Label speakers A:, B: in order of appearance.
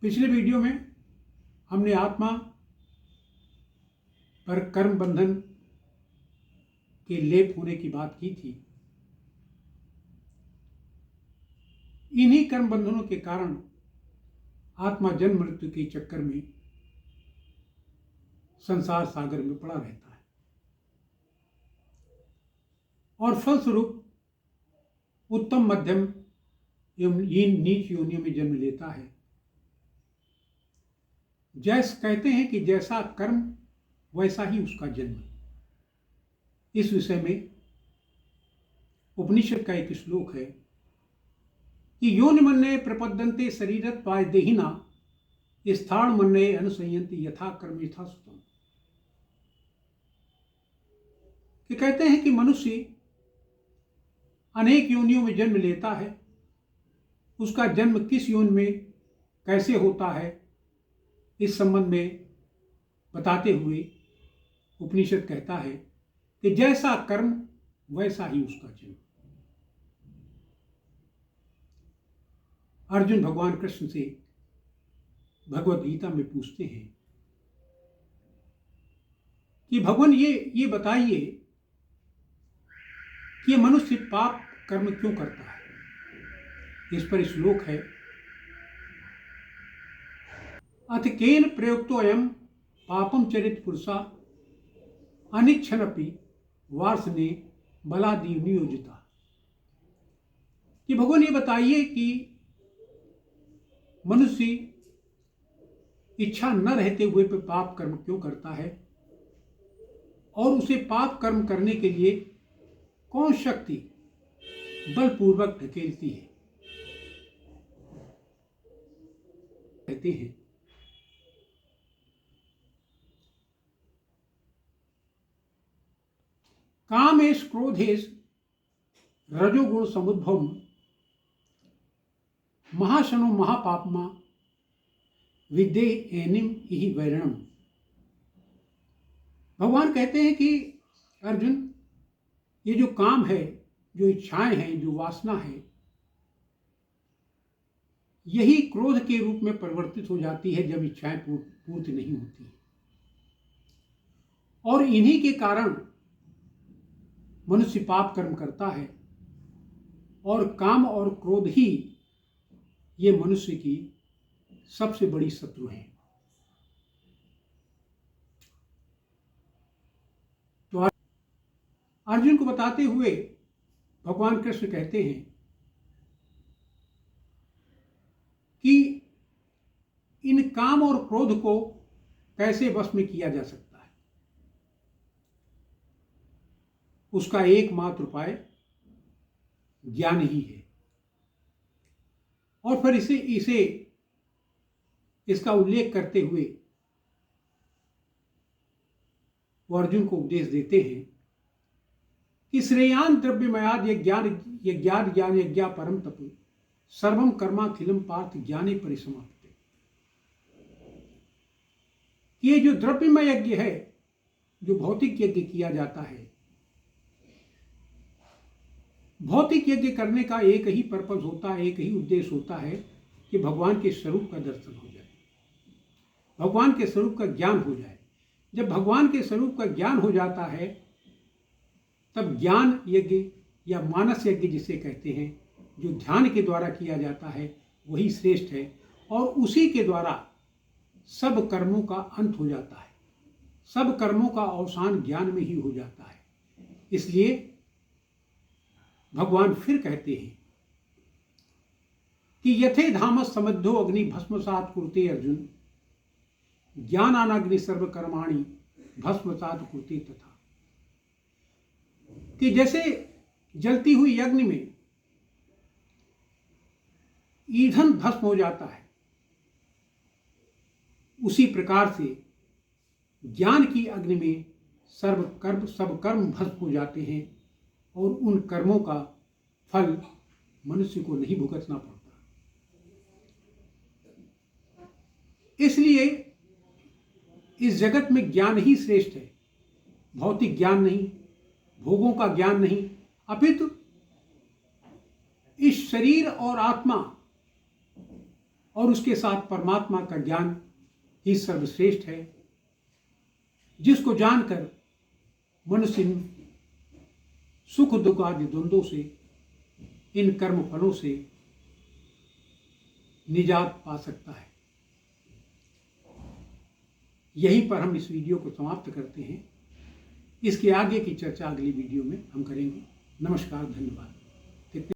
A: पिछले वीडियो में हमने आत्मा पर कर्म बंधन के लेप होने की बात की थी। इन्हीं कर्म बंधनों के कारण आत्मा जन्म मृत्यु के चक्कर में संसार सागर में पड़ा रहता है और फलस्वरूप उत्तम मध्यम एवं नीच योनियों में जन्म लेता है। जैसे कहते हैं कि जैसा कर्म वैसा ही उसका जन्म। इस विषय में उपनिषद का एक श्लोक है कि योनिमन्ये प्रपद्यन्ते शरीरत्वाय देहिना स्थाणमन्ये अनुसंयन्ति यथा कर्म यथा सुतम। कि कहते हैं कि मनुष्य अनेक योनियों में जन्म लेता है। उसका जन्म किस योनि में कैसे होता है, इस संबंध में बताते हुए उपनिषद कहता है कि जैसा कर्म वैसा ही उसका जन्म। अर्जुन भगवान कृष्ण से भगवद गीता में पूछते हैं कि भगवान ये बताइए कि मनुष्य पाप कर्म क्यों करता है। इस पर श्लोक है, अथ केन प्रयुक्तोऽयं पापम चरित पुरुषा अनिच्छन्नपि वासने बलादि नियोजिता। कि भगवान ये बताइए कि मनुष्य इच्छा न रहते हुए पे पाप कर्म क्यों करता है और उसे पाप कर्म करने के लिए कौन शक्ति बलपूर्वक ढकेलती है। कहते हैं कामेश क्रोधेश रजोगुण समुद्भवम महाशनो महापापमा विद्ये एनिम इहि वैरणम। भगवान कहते हैं कि अर्जुन, ये जो काम है, जो इच्छाएं हैं, जो वासना है, यही क्रोध के रूप में परिवर्तित हो जाती है जब इच्छाएं पूर्ति नहीं होती। और इन्हीं के कारण मनुष्य पाप कर्म करता है और काम और क्रोध ही ये मनुष्य की सबसे बड़ी शत्रु है। तो अर्जुन को बताते हुए भगवान कृष्ण कहते हैं कि इन काम और क्रोध को कैसे वश में किया जा सकता है। उसका एकमात्र उपाय ज्ञान ही है। और फिर इसका उल्लेख करते हुए वो अर्जुन को उपदेश देते हैं कि श्रेयान द्रव्यमयाद यज्ञाद ज्ञान यज्ञा परम तप सर्वम कर्माखिलम पार्थ ज्ञाने परिसमाप्ते। ये जो द्रव्यमय यज्ञ है, जो भौतिक यज्ञ किया जाता है, भौतिक यज्ञ करने का एक ही पर्पज होता है, एक ही उद्देश्य होता है कि भगवान के स्वरूप का दर्शन हो जाए, भगवान के स्वरूप का ज्ञान हो जाए। जब भगवान के स्वरूप का ज्ञान हो जाता है तब ज्ञान यज्ञ या मानस यज्ञ जिसे कहते हैं, जो ध्यान के द्वारा किया जाता है, वही श्रेष्ठ है और उसी के द्वारा सब कर्मों का अंत हो जाता है, सब कर्मों का अवसान ज्ञान में ही हो जाता है। इसलिए भगवान फिर कहते हैं कि यथे धामस समद्धो अग्नि भस्मसात कुरुते अर्जुन ज्ञानानाग्नि सर्व कर्माणि भस्मसात कुरुते तथा। कि जैसे जलती हुई अग्नि में ईंधन भस्म हो जाता है, उसी प्रकार से ज्ञान की अग्नि में सब कर्म भस्म हो जाते हैं और उन कर्मों का फल मनुष्य को नहीं भुगतना पड़ता। इसलिए इस जगत में ज्ञान ही श्रेष्ठ है, भौतिक ज्ञान नहीं, भोगों का ज्ञान नहीं, अपितु इस शरीर और आत्मा और उसके साथ परमात्मा का ज्ञान ही सर्वश्रेष्ठ है, जिसको जानकर मनुष्य सुख दुख आदि द्वंद्वों से, इन कर्म फलों से निजात पा सकता है। यहीं पर हम इस वीडियो को समाप्त करते हैं। इसके आगे की चर्चा अगली वीडियो में हम करेंगे। नमस्कार, धन्यवाद।